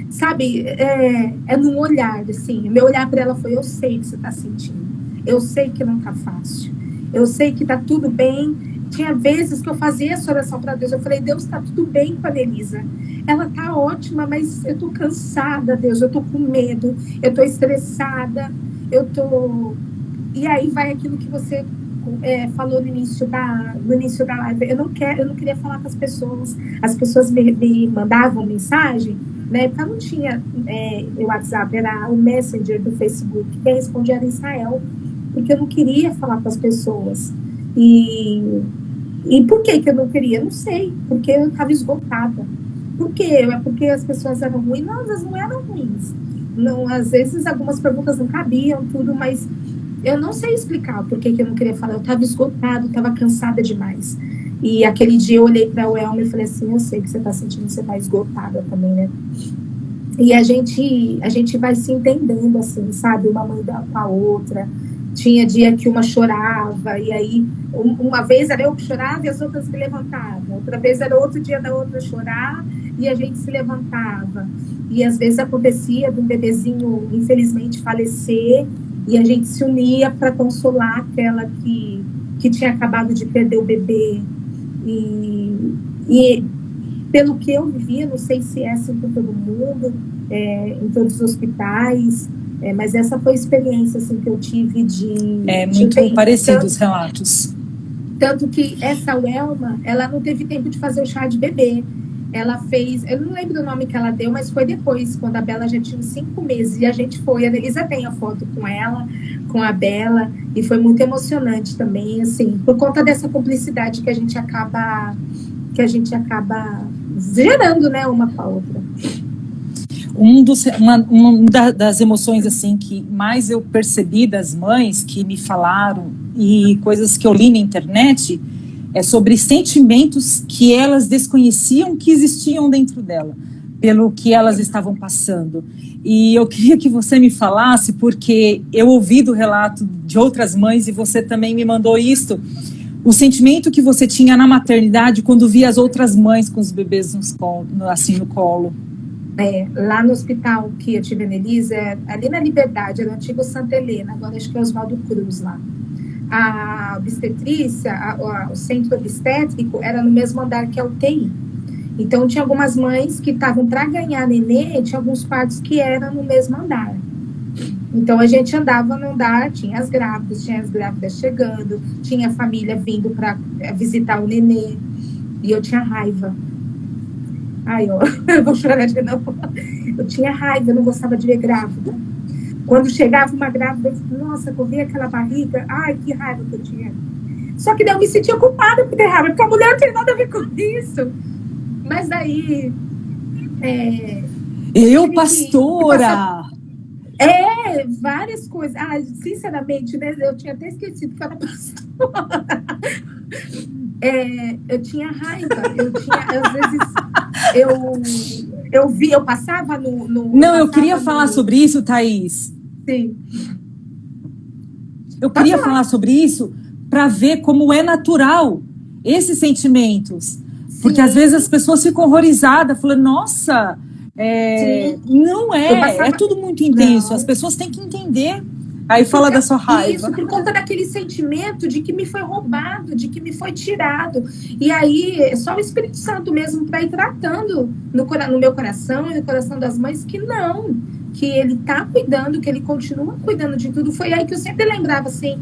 Sabe, é num olhar, assim. Meu olhar pra ela foi: eu sei que você tá sentindo. Eu sei que não tá fácil. Eu sei que tá tudo bem. Tinha vezes que eu fazia essa oração para Deus. Eu falei: Deus, tá tudo bem com a Denisa. Ela tá ótima, mas eu tô cansada, Deus. Eu tô com medo. Eu tô estressada. Eu tô... E aí vai aquilo que você falou no início da live. Eu não queria falar com as pessoas. As pessoas me mandavam mensagem. Na época não tinha o WhatsApp, era o Messenger do Facebook. Quem respondia era Israel. Porque eu não queria falar com as pessoas. E por que eu não queria? Não sei. Porque eu estava esgotada. Por quê? É porque as pessoas eram ruins? Não, elas não eram ruins. Não, às vezes algumas perguntas não cabiam, tudo, mas eu não sei explicar por que eu não queria falar. Eu estava esgotada, estava cansada demais. E aquele dia eu olhei para o Elma e falei assim: eu sei que você está sentindo, você está esgotada também, né? E a gente vai se entendendo, assim, sabe? Uma mãe com a outra. Tinha dia que uma chorava, e aí uma vez era eu que chorava e as outras me levantavam. Outra vez era outro dia da outra chorar e a gente se levantava. E às vezes acontecia de um bebezinho, infelizmente, falecer, e a gente se unia para consolar aquela que tinha acabado de perder o bebê. E pelo que eu vivia, não sei se é assim com todo mundo, em todos os hospitais, mas essa foi a experiência assim, que eu tive muito parecido os relatos. Tanto que essa Uelma, ela não teve tempo de fazer o chá de bebê. Ela fez, eu não lembro o nome que ela deu, mas foi depois, quando a Bela já tinha 5 meses, e a gente foi, a Elisa tem a foto com ela, com a Bela, e foi muito emocionante também, assim, por conta dessa cumplicidade que a gente acaba gerando, né, uma com a outra. Uma das emoções assim que mais eu percebi das mães que me falaram e coisas que eu li na internet é sobre sentimentos que elas desconheciam que existiam dentro dela, pelo que elas estavam passando. E eu queria que você me falasse, porque eu ouvi do relato de outras mães e você também me mandou isto, o sentimento que você tinha na maternidade quando via as outras mães com os bebês assim no colo. Lá no hospital que eu tive na Elisa, ali na Liberdade, era o antigo Santa Helena, agora acho que é Oswaldo Cruz lá. A obstetrícia, o centro obstétrico era no mesmo andar que a UTI. Então, tinha algumas mães que estavam para ganhar nenê, tinha alguns quartos que eram no mesmo andar. Então, a gente andava no andar, tinha as grávidas chegando, tinha a família vindo para visitar o nenê, e eu tinha raiva. Ai, eu vou chorar de novo. Eu tinha raiva, eu não gostava de ver grávida. Quando chegava uma grávida, eu falei: nossa, eu vi aquela barriga, ai, que raiva que eu tinha. Só que daí eu me sentia culpada por ter raiva, porque a mulher não tem nada a ver com isso. Mas daí... pastora! Várias coisas. Sinceramente, né, eu tinha até esquecido que era pastora. Eu tinha raiva, às vezes, eu passava no... Não, eu queria falar sobre isso, Thaís. Sim. Eu queria falar sobre isso para ver como é natural esses sentimentos. Sim. Porque às vezes as pessoas ficam horrorizadas, falando: nossa, não é tudo muito intenso, não. As pessoas têm que entender. Aí fala da sua raiva. Isso, por conta daquele sentimento de que me foi roubado, de que me foi tirado. E aí, é só o Espírito Santo mesmo para ir tratando no meu coração e no coração das mães que não que ele tá cuidando, que ele continua cuidando de tudo. Foi aí que eu sempre lembrava, assim,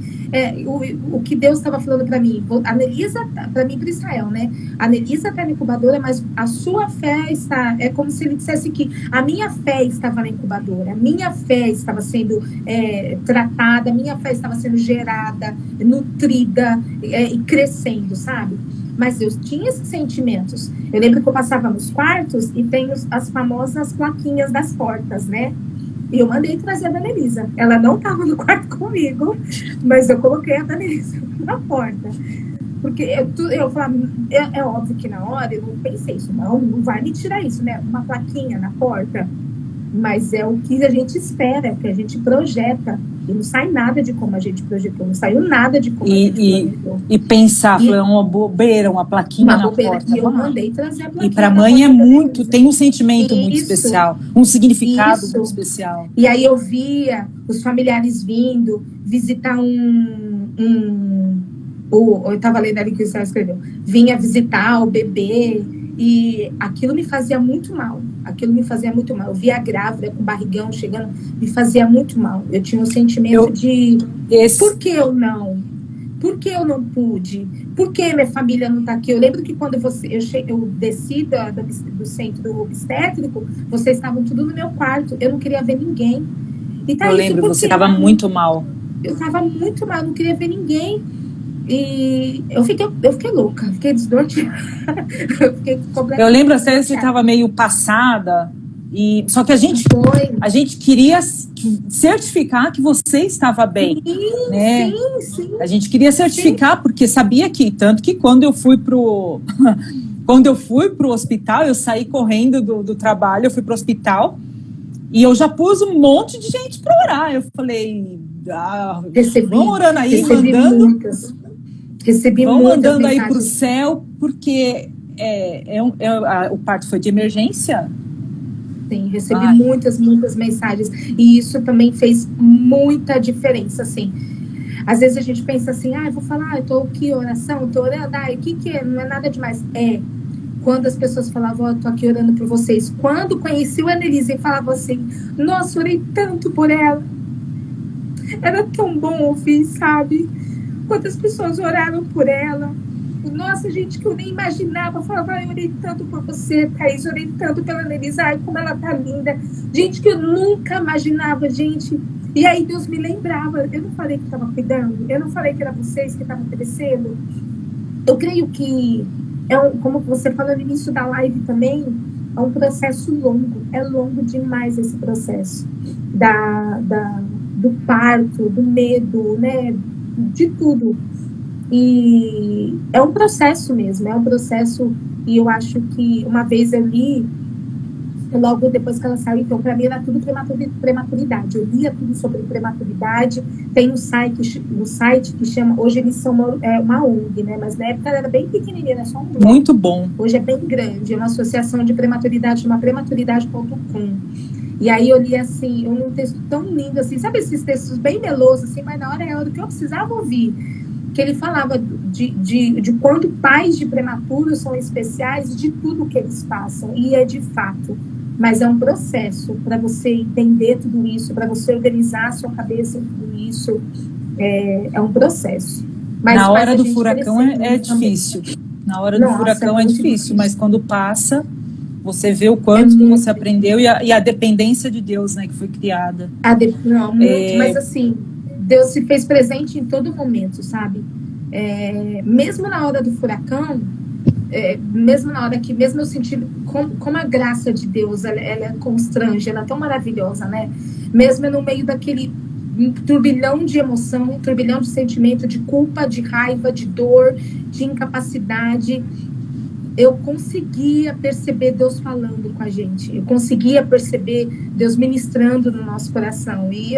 o que Deus estava falando para mim. A Nelisa, para mim, para Israel, né? A Nelisa está na incubadora, mas a sua fé está... É como se ele dissesse que a minha fé estava na incubadora, a minha fé estava sendo tratada, a minha fé estava sendo gerada, nutrida e crescendo, sabe? Mas eu tinha esses sentimentos. Eu lembro que eu passava nos quartos e tem as famosas plaquinhas das portas, né? E eu mandei trazer a Danelisa. Ela não estava no quarto comigo, mas eu coloquei a Danelisa na porta. Porque eu falava, é óbvio que na hora eu não pensei isso, não vai me tirar isso, né? Uma plaquinha na porta. Mas é o que a gente espera, que a gente projeta. E não sai nada de como a gente projetou, não saiu nada de como a gente projetou. E pensar, foi uma bobeira, uma plaquinha na porta. E eu mandei trazer a plaquinha. E para a mãe é muito, tem um sentimento muito especial, um significado muito especial. E aí eu via os familiares vindo visitar eu estava lendo ali que o Israel escreveu, vinha visitar o bebê, e aquilo me fazia muito mal. Eu via a grávida com o barrigão chegando, me fazia muito mal. Eu tinha um sentimento por que eu não? Por que eu não pude? Por que minha família não está aqui? Eu lembro que quando eu desci do centro obstétrico, vocês estavam tudo no meu quarto. Eu não queria ver ninguém. E tá, eu lembro, você estava muito mal. Eu estava muito mal, não queria ver ninguém. E eu fiquei louca, fiquei desnorteada. Eu lembro até que você estava meio passada, só que a gente queria certificar que você estava bem. Sim, né? Sim. A gente queria certificar, porque sabia que, tanto que quando eu fui pro hospital, eu saí correndo do trabalho, eu fui pro hospital, e eu já pus um monte de gente para orar. Eu falei, vamos orando aí, Recebi vamos muitas mandando mensagens. aí para o céu, porque o parto foi de emergência. Sim, recebi muitas mensagens. E isso também fez muita diferença, assim. Às vezes a gente pensa assim, eu vou falar, eu tô aqui, oração, tô orando, o que é? Não é nada demais. Quando as pessoas falavam, eu tô aqui orando por vocês. Quando conheci o Annelise e falavam assim, nossa, orei tanto por ela. Era tão bom ouvir, sabe? Quantas pessoas oraram por ela. Nossa, gente, que eu nem imaginava. Falava, eu orei tanto por você, Thaís, orei tanto pela Annelise, como ela tá linda. Gente, que eu nunca imaginava, gente. E aí Deus me lembrava. Eu não falei que estava cuidando, eu não falei que era vocês que estavam crescendo. Eu creio que, como você falou no início da live também, é um processo longo. É longo demais esse processo. Do parto, do medo, né? De tudo. E é um processo mesmo, e eu acho que uma vez eu li, logo depois que ela saiu, então para mim era tudo prematuridade, eu lia tudo sobre prematuridade, tem um site que chama, hoje eles são uma ONG, né, mas na época ela era bem pequenininha, era só um blog. Muito bom. Hoje é bem grande, é uma associação de prematuridade, chama prematuridade.com. E aí eu li assim, um texto tão lindo, assim, sabe esses textos bem melosos, assim, mas na hora é o que eu precisava ouvir. Que ele falava de quando pais de prematuros são especiais, de tudo que eles passam, e é de fato. Mas é um processo para você entender tudo isso, para você organizar a sua cabeça em tudo isso, é um processo. Mas na hora do furacão é difícil. Na hora do furacão é difícil, mas quando passa, você vê o quanto que você aprendeu e a dependência de Deus, né, que foi criada. Mas assim, Deus se fez presente em todo momento, sabe? Mesmo na hora do furacão, mesmo na hora que, mesmo eu senti como a graça de Deus, ela constrange, ela é tão maravilhosa, né? Mesmo no meio daquele turbilhão de emoção, um turbilhão de sentimento, de culpa, de raiva, de dor, de incapacidade, eu conseguia perceber Deus falando com a gente, eu conseguia perceber Deus ministrando no nosso coração. E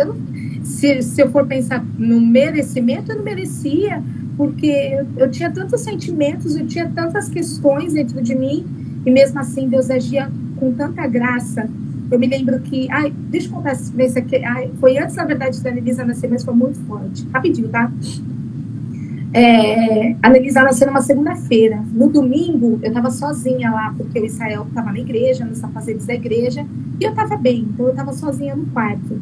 se eu for pensar no merecimento, eu não merecia, porque eu tinha tantos sentimentos, eu tinha tantas questões dentro de mim, e mesmo assim Deus agia com tanta graça. Eu me lembro que, deixa eu contar essa experiência aqui, foi antes, na verdade, da Annelise nascer, mas foi muito forte. Rapidinho, tá? A Anelisa nasceu numa segunda-feira. No domingo, eu estava sozinha lá, porque o Israel estava na igreja, nos afazeres da igreja, e eu estava bem, então eu estava sozinha no quarto.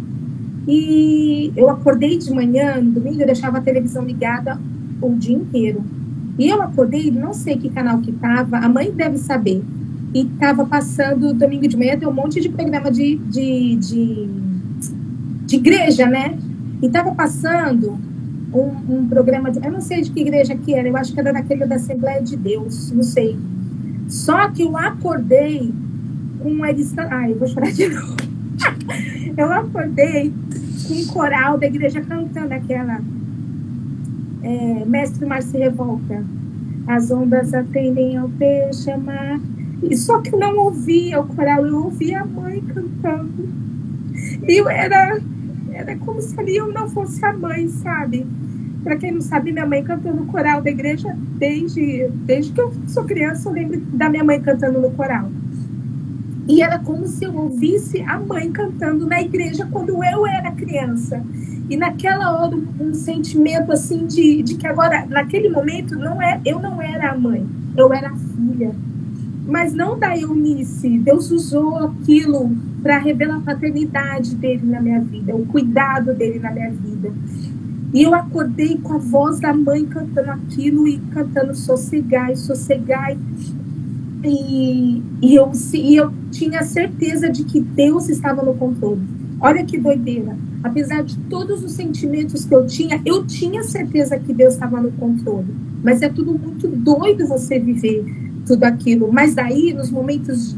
E eu acordei de manhã, no domingo, eu deixava a televisão ligada o dia inteiro. E eu acordei, não sei que canal que estava, a mãe deve saber. E estava passando, domingo de manhã, tem um monte de programa de igreja, né? E estava passando um programa, eu não sei de que igreja que era, eu acho que era daquele da Assembleia de Deus, não sei. Só que eu acordei com eles... Ai, eu vou chorar de novo. Eu acordei com um coral da igreja cantando aquela Mestre Mar se revolta, as ondas atendem ao peixe amar. E só que eu não ouvia o coral, eu ouvia a mãe cantando. E era como se ali eu não fosse a mãe, sabe? Para quem não sabe, minha mãe cantou no coral da igreja desde que eu sou criança, eu lembro da minha mãe cantando no coral. E era como se eu ouvisse a mãe cantando na igreja quando eu era criança. E naquela hora, um sentimento assim de que agora, naquele momento, eu não era a mãe, eu era a filha. Mas não da Eunice. Deus usou aquilo para revelar a paternidade dele na minha vida, o cuidado dele na minha vida. E eu acordei com a voz da mãe cantando aquilo e cantando sossegai, sossegai. E eu tinha certeza de que Deus estava no controle. Olha que doideira. Apesar de todos os sentimentos que eu tinha certeza que Deus estava no controle. Mas é tudo muito doido você viver tudo aquilo. Mas aí, nos momentos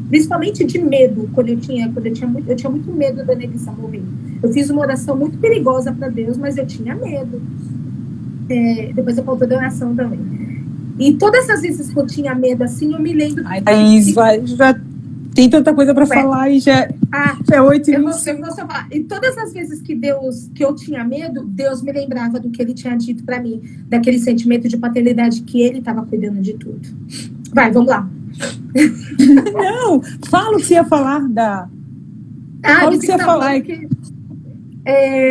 principalmente de medo, eu tinha muito medo da Anelisa morrer. Eu fiz uma oração muito perigosa para Deus, mas eu tinha medo. Depois eu conto da oração também. E todas as vezes que eu tinha medo, assim, eu me lembro... Ai, Thaís, já tem tanta coisa para falar e já é 8h25. E todas as vezes que eu tinha medo, Deus me lembrava do que ele tinha dito para mim, daquele sentimento de paternidade que ele estava cuidando de tudo. Vai, vamos lá. Não, fala o que você ia falar fala o que você ia falar.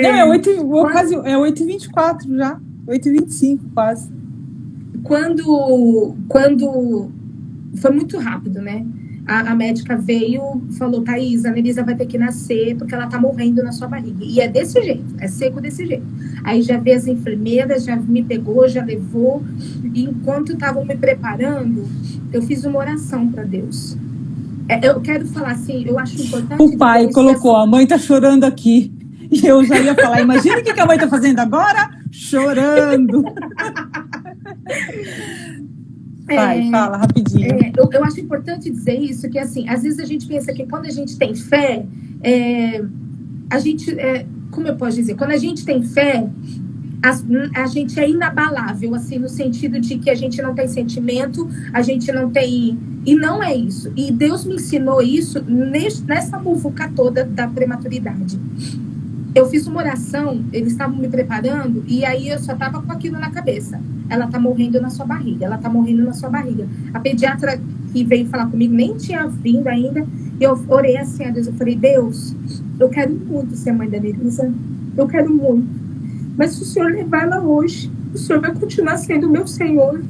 Não, é 8h24 já, 8h25 quase. Quando foi muito rápido, né? A médica veio, falou, Thaís, a Anelisa vai ter que nascer porque ela tá morrendo na sua barriga. E é desse jeito, é seco desse jeito. Aí já veio as enfermeiras, já me pegou, já levou. E enquanto estavam me preparando, eu fiz uma oração para Deus. Eu quero falar assim, eu acho importante... O pai colocou, a mãe tá chorando aqui. E eu já ia falar, imagina o que a mãe tá fazendo agora? Chorando. Vai, fala rapidinho. Eu acho importante dizer isso, que assim, às vezes a gente pensa que quando a gente tem fé, como eu posso dizer? Quando a gente tem fé, a gente é inabalável, assim, no sentido de que a gente não tem sentimento, a gente não tem... E não é isso. E Deus me ensinou isso nessa muvuca toda da prematuridade. Eu fiz uma oração, eles estavam me preparando, e aí eu só estava com aquilo na cabeça. Ela está morrendo na sua barriga, ela está morrendo na sua barriga. A pediatra que veio falar comigo nem tinha vindo ainda, e eu orei assim a Deus, eu falei, Deus, eu quero muito ser mãe da Anelisa, eu quero muito. Mas se o Senhor levar ela hoje, o Senhor vai continuar sendo o meu Senhor.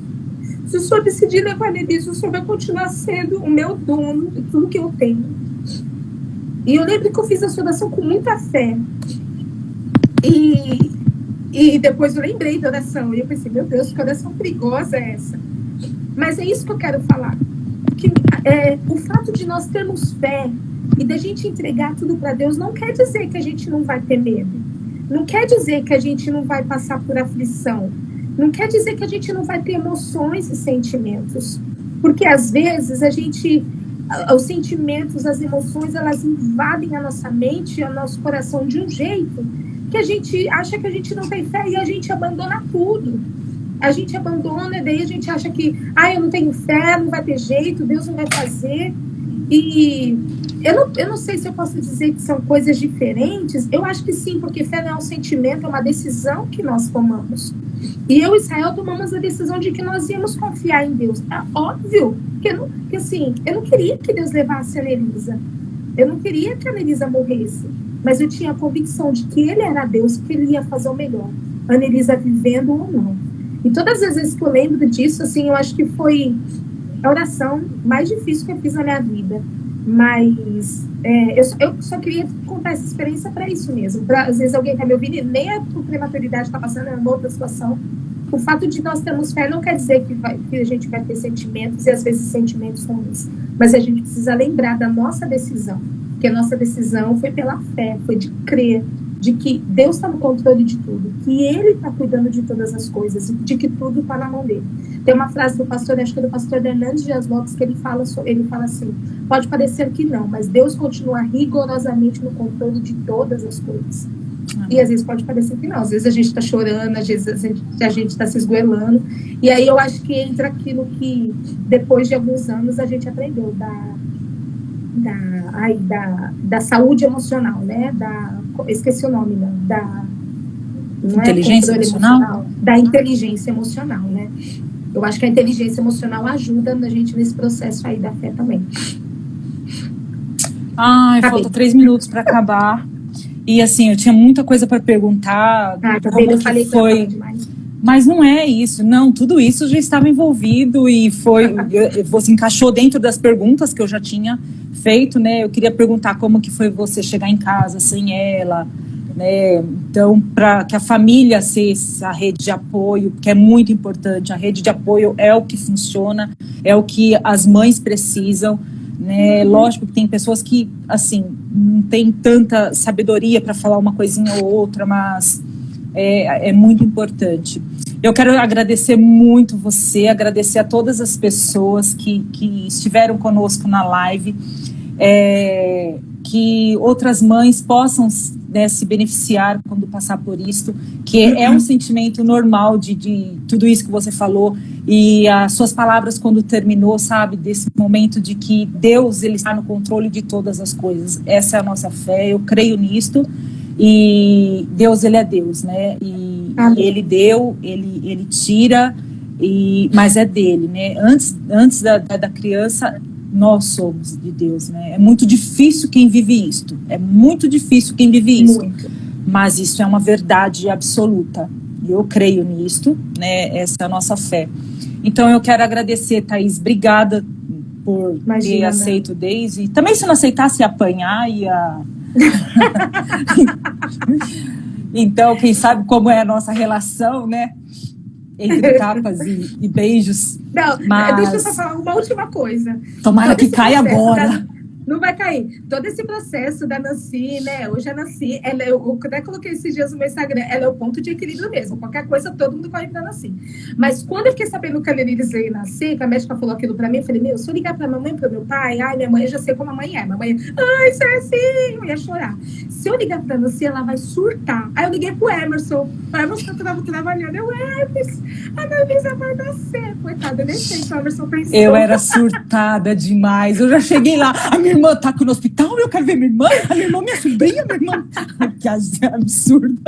Se o Senhor decidir levar a Anelisa, o Senhor vai continuar sendo o meu dono de tudo que eu tenho. E eu lembro que eu fiz essa oração com muita fé. E depois eu lembrei da oração. E eu pensei, meu Deus, que oração perigosa é essa? Mas é isso que eu quero falar. Que, o fato de nós termos fé e da gente entregar tudo para Deus não quer dizer que a gente não vai ter medo. Não quer dizer que a gente não vai passar por aflição. Não quer dizer que a gente não vai ter emoções e sentimentos. Porque às vezes os sentimentos, as emoções, elas invadem a nossa mente e o nosso coração de um jeito que a gente acha que a gente não tem fé e a gente abandona tudo. A gente abandona e daí a gente acha que eu não tenho fé, não vai ter jeito, Deus não vai fazer. E eu não sei se eu posso dizer que são coisas diferentes. Eu acho que sim, porque fé não é um sentimento, é uma decisão que nós tomamos. E eu e Israel tomamos a decisão de que nós íamos confiar em Deus. É óbvio que eu não queria que Deus levasse a Anelisa. Eu não queria que a Anelisa morresse. Mas eu tinha a convicção de que ele era Deus, que ele ia fazer o melhor. A Anelisa vivendo ou não. E todas as vezes que eu lembro disso, assim, eu acho que foi a oração mais difícil que eu fiz na minha vida. Mas eu só queria contar essa experiência para isso mesmo. Pra, às vezes alguém está me ouvindo e nem a prematuridade está passando, é uma outra situação. O fato de nós termos fé não quer dizer que a gente vai ter sentimentos, e às vezes sentimentos ruins. Mas a gente precisa lembrar da nossa decisão. Que a nossa decisão foi pela fé, foi de crer, de que Deus está no controle de tudo, que Ele está cuidando de todas as coisas, de que tudo está na mão dele. Tem uma frase do pastor, acho que é do pastor Hernandes Dias Lopes, que ele fala assim, pode parecer que não, mas Deus continua rigorosamente no controle de todas as coisas. E às vezes pode parecer que não, às vezes a gente está chorando, às vezes a gente está se esgoelando, e aí eu acho que entra aquilo que depois de alguns anos a gente aprendeu da saúde emocional, né? Esqueci o nome, não. Não inteligência emocional? Da inteligência emocional, né? Eu acho que a inteligência emocional ajuda a gente nesse processo aí da fé também. Ai, falta 3 minutos para acabar. E assim, eu tinha muita coisa para perguntar. Como eu falei que foi... Mas não é isso, não, tudo isso já estava envolvido e você encaixou dentro das perguntas que eu já tinha feito, né? Eu queria perguntar como que foi você chegar em casa sem ela, né? Então, para que a família seja a rede de apoio, que é muito importante, a rede de apoio é o que funciona, é o que as mães precisam, né? Lógico que tem pessoas que, assim, não tem tanta sabedoria para falar uma coisinha ou outra, mas é muito importante. Eu quero agradecer muito você, agradecer a todas as pessoas que estiveram conosco na live, que outras mães possam, né, se beneficiar quando passar por isso, que é um sentimento normal de tudo isso que você falou, e as suas palavras quando terminou, sabe, desse momento de que Deus, Ele está no controle de todas as coisas. Essa é a nossa fé, eu creio nisto. E Deus, Ele é Deus, né? E Ele deu, Ele tira, mas é dele, né? Antes da criança, nós somos de Deus, né? É muito difícil quem vive isto. É muito difícil quem vive isso. Muito. Mas isso é uma verdade absoluta. Eu creio nisto, né? Essa é a nossa fé. Então eu quero agradecer, Thaís. Obrigada por ter aceito o Daisy. Também, se não aceitasse, ia apanhar, ia... Então, quem sabe como é a nossa relação, né? Entre tapas e beijos. Não, mas... deixa eu só falar uma última coisa. Tomara que caia agora. Não vai cair. Todo esse processo da Nancy, né? Hoje a Nancy, eu até coloquei esses dias no meu Instagram, ela é o ponto de equilíbrio mesmo. Qualquer coisa, todo mundo corre pra Nancy. Mas quando eu fiquei sabendo que a Lenires veio nascer, que a médica falou aquilo pra mim, eu falei, se eu ligar pra mamãe e pro meu pai, minha mãe, eu já sei como a mãe é. Mamãe, Cecinho, eu ia chorar. Se eu ligar pra Nancy, ela vai surtar. Aí eu liguei pro Emerson. O Emerson tava trabalhando. A Nancy vai nascer. Coitada, eu nem sei se o Emerson pensou. Eu era surtada demais. Eu já cheguei lá. A minha irmã tá aqui no hospital, eu quero ver minha irmã. A minha irmã, minha sobrinha, minha irmã. Que absurdo.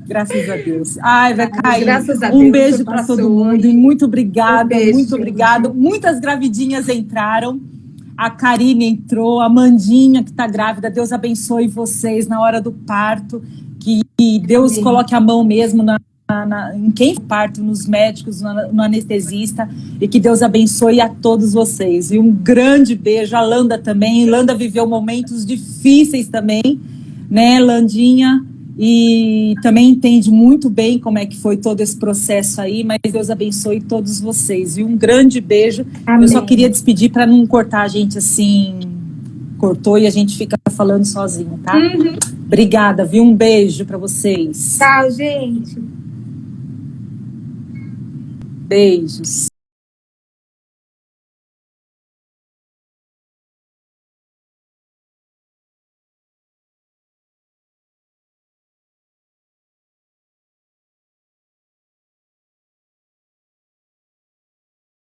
Graças a Deus. Ai, vai cair. Um beijo para todo mundo e muito obrigada, muito obrigado. Muitas gravidinhas entraram. A Karine entrou, a Mandinha que está grávida. Deus abençoe vocês na hora do parto. Que Deus coloque a mão mesmo em quem parto, nos médicos, no anestesista, e que Deus abençoe a todos vocês. E um grande beijo. A Landa também. Landa viveu momentos difíceis também, né, Landinha? E também entende muito bem como é que foi todo esse processo aí, mas Deus abençoe todos vocês. E um grande beijo. Amém. Eu só queria despedir para não cortar a gente assim, cortou e a gente fica falando sozinho, tá? Obrigada, viu? Um beijo para vocês. Tchau, gente. Beijos.